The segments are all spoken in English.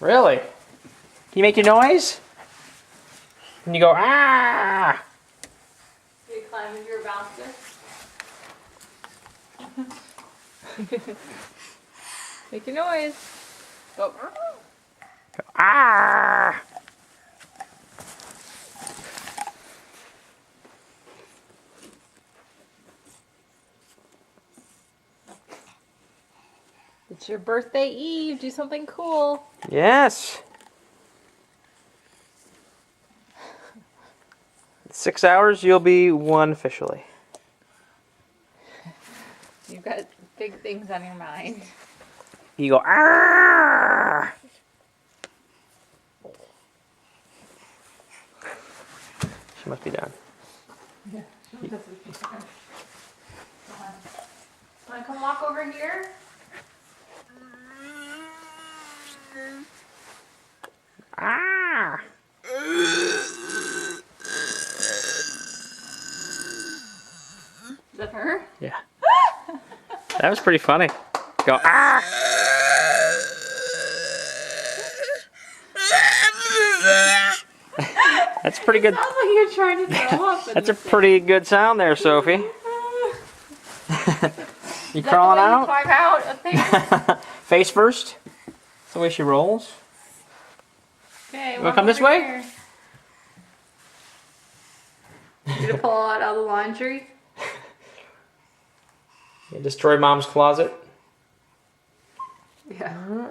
Really? Can you make your noise? Can you go, ah? Can you climb into your bouncer? Make your noise. Go. Go, ah! It's your birthday eve. Do something cool. Yes. 6 hours, you'll be one officially. You've got big things on your mind. You go, ah! She must be done. Yeah, she doesn't. Want to come walk over here? Ah! Is that her? Yeah. That was pretty funny. Go, ah! That's pretty good. Sounds like you're trying to throw up. That's a pretty good sound there, Sophie. You crawling out? Climb out up there? Face first. That's the way she rolls. Okay, You wanna come this way? Here. You gonna pull out all the laundry? You destroy Mom's closet. Yeah.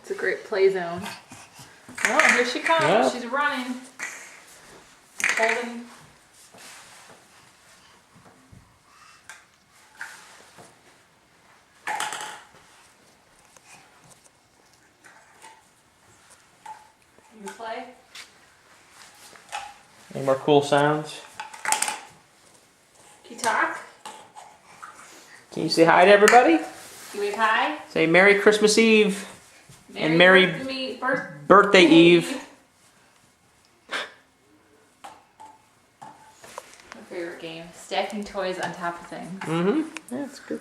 It's a great play zone. Oh, here she comes. Yeah. She's running. Holding. You play? Any more cool sounds? Can you talk? Can you say hi to everybody? You wave hi? Say Merry Christmas Eve and Merry Birthday Eve. My favorite game. Stacking toys on top of things. Mm-hmm. Yeah, that's good.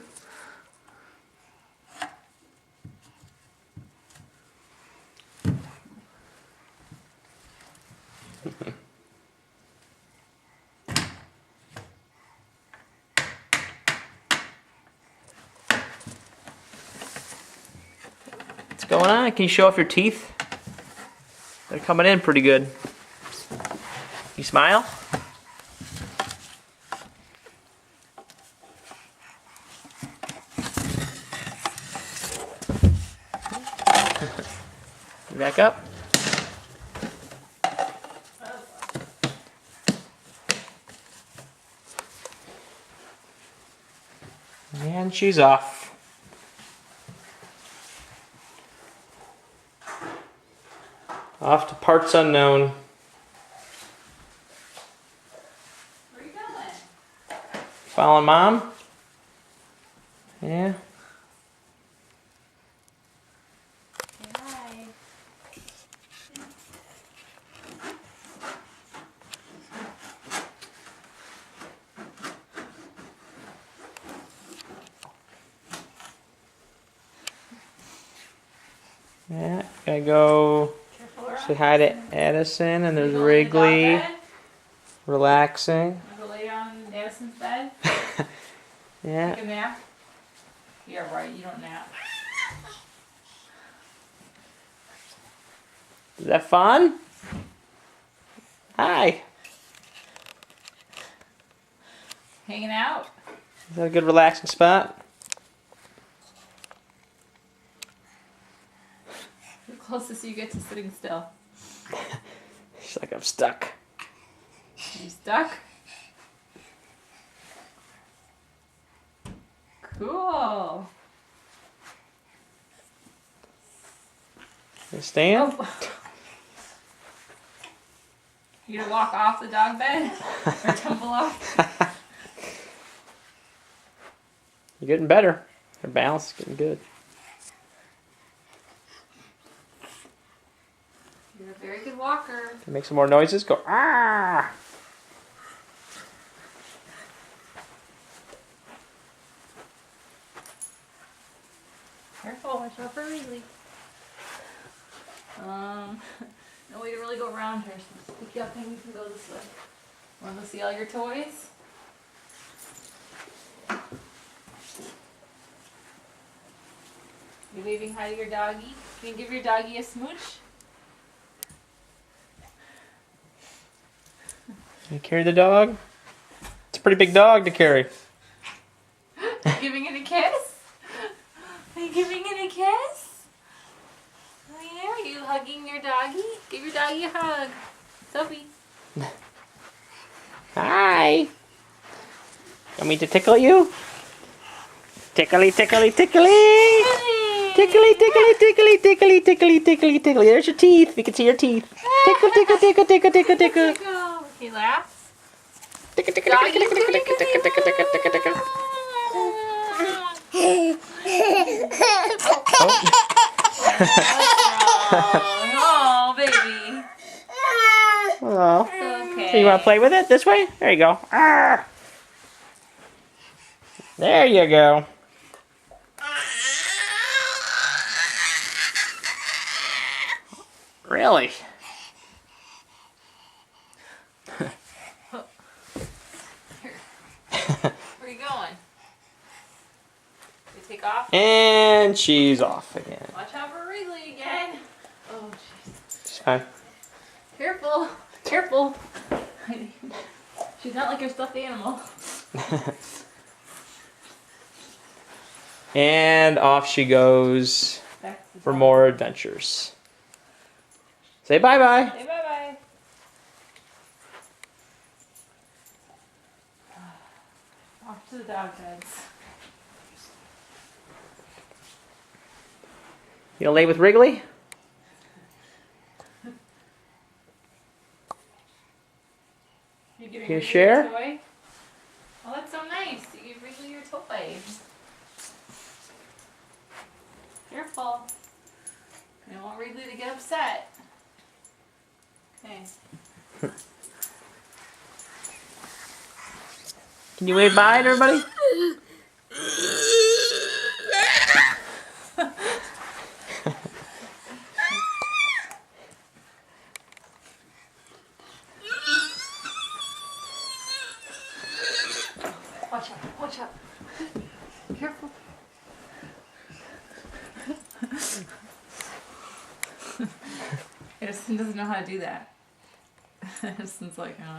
What's going on? Can you show off your teeth? They're coming in pretty good. You smile? You back up. And she's off. Off to parts unknown. Where are you going? Following Mom? Yeah. Hi. Yeah, gotta go say hi to Edison, and there's Wrigley relaxing. Go lay down in Addison's bed. Yeah. Take a nap. Yeah, right. You don't nap. Is that fun? Hi. Hanging out. Is that a good relaxing spot? The closest you get to sitting still. She's like, I'm stuck. You stuck? Cool. You stand? Oh. You gonna walk off the dog bed? Or tumble off? You're getting better. Your balance is getting good. You're a very good walker. Can you make some more noises? Go, ah! Careful, watch out for Wrigley. No way to really go around here, so stick you up and you can go this way. Want to see all your toys? You waving hi to your doggy? Can you give your doggy a smooch? Can you carry the dog? It's a pretty big dog to carry. Are you giving it a kiss? Are you giving it a kiss? Oh yeah, are you hugging your doggy? Give your doggy a hug. Sophie. Hi. Want me to tickle you? Tickly, tickly, tickly. Tickly, tickly, tickly, tickly, tickly, tickly, tickly. There's your teeth. We can see your teeth. Tickle, tickle, tickle, tickle, tickle, tickle. Can you laugh? Tickle, tickle, tickle, tickle, tickle, tickle, tickle, tickle, tickle, tickle. Oh, baby. Oh. Okay. So you want to play with it this way? There you go. Arr. There you go. Really? Where are you going? You take off? And she's off again. Watch out for Wrigley again. Oh, jeez. She's fine. Careful. Careful. She's not like your stuffed animal. And off she goes Back to the for dog. more adventures. Say bye-bye. Say bye-bye. Off to the dog beds. You gonna lay with Wrigley? You giving Can you Wrigley share? your toy? Oh, that's so nice. You give Wrigley your toy. Careful. I don't want Wrigley to get upset. Okay. Can you wave bye to everybody? Watch out. Watch out. Careful. Edison doesn't know how to do that. Edison's like, oh.